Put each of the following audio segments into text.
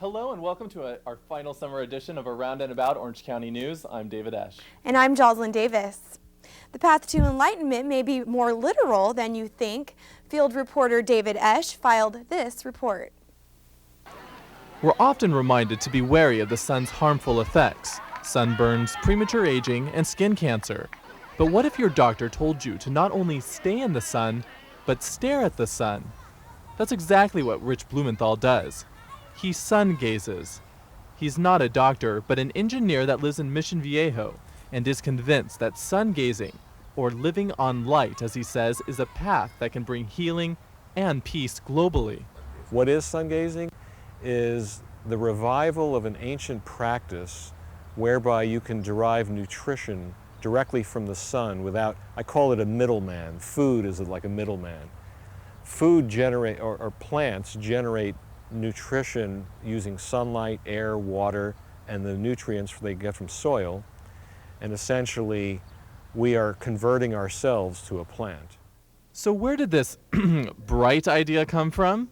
Hello and welcome to our final summer edition of Around and About Orange County News. I'm David Esch. And I'm Jocelyn Davis. The path to enlightenment may be more literal than you think. Field reporter David Esch filed this report. We're often reminded to be wary of the sun's harmful effects, sunburns, premature aging, and skin cancer. But what if your doctor told you to not only stay in the sun, but stare at the sun? That's exactly what Rich Blumenthal does. He sun gazes. He's not a doctor, but an engineer that lives in Mission Viejo and is convinced that sun gazing, or living on light as he says, is a path that can bring healing and peace globally. What is sun gazing? Is the revival of an ancient practice whereby you can derive nutrition directly from the sun without, I call it a middleman. Food is like a middleman. Food generate, or plants generate nutrition using sunlight, air, water, and the nutrients they get from soil. And essentially, we are converting ourselves to a plant. So where did this bright idea come from?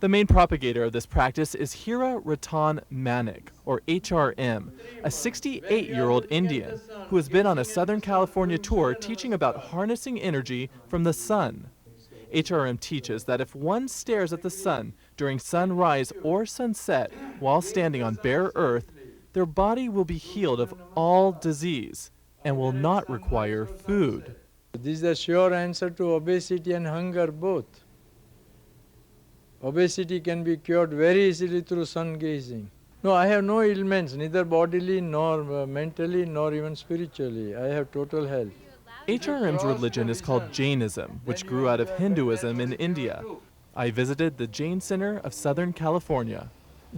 The main propagator of this practice is Hira Ratan Manik, or HRM, a 68-year-old Indian who has been on a Southern California tour teaching about harnessing energy from the sun. HRM teaches that if one stares at the sun during sunrise or sunset while standing on bare earth, their body will be healed of all disease and will not require food. This is a sure answer to obesity and hunger both. Obesity can be cured very easily through sun gazing. No, I have no ailments, neither bodily nor mentally nor even spiritually. I have total health. HRM's religion is called Jainism, which grew out of Hinduism in India. I visited the Jain Center of Southern California.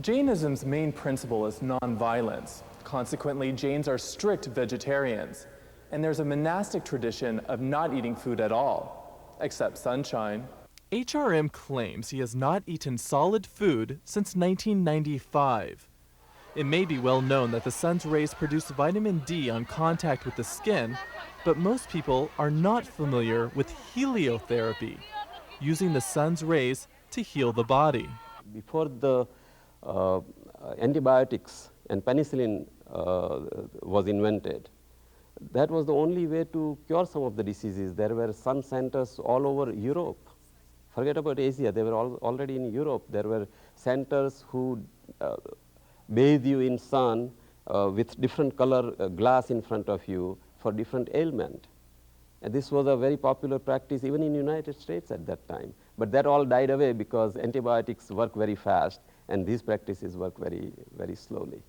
Jainism's main principle is nonviolence. Consequently, Jains are strict vegetarians. And there's a monastic tradition of not eating food at all, except sunshine. HRM claims he has not eaten solid food since 1995. It may be well known that the sun's rays produce vitamin D on contact with the skin, but most people are not familiar with heliotherapy, using the sun's rays to heal the body. Before the antibiotics and penicillin was invented, that was the only way to cure some of the diseases. There were sun centers all over Europe. Forget about Asia, they were already in Europe. There were centers who bathe you in sun with different color glass in front of you for different ailment. And this was a very popular practice even in the United States at that time. But that all died away because antibiotics work very fast and these practices work very, very slowly.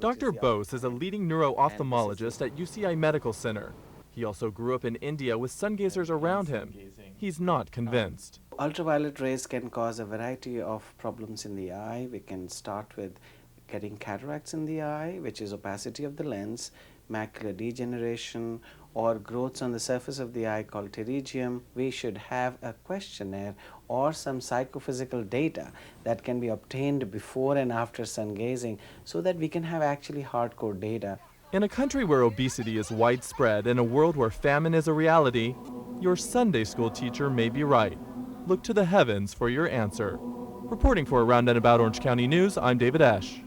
Dr. Bose is a leading neuro-ophthalmologist at UCI Medical Center. He also grew up in India with sungazers around him. He's not convinced. Ultraviolet rays can cause a variety of problems in the eye. We can start with getting cataracts in the eye, which is opacity of the lens, macular degeneration, or growths on the surface of the eye called pterygium. We should have a questionnaire or some psychophysical data that can be obtained before and after sun gazing so that we can have actually hardcore data. In a country where obesity is widespread and a world where famine is a reality, your Sunday school teacher may be right. Look to the heavens for your answer. Reporting for Around and About Orange County News, I'm David Esch.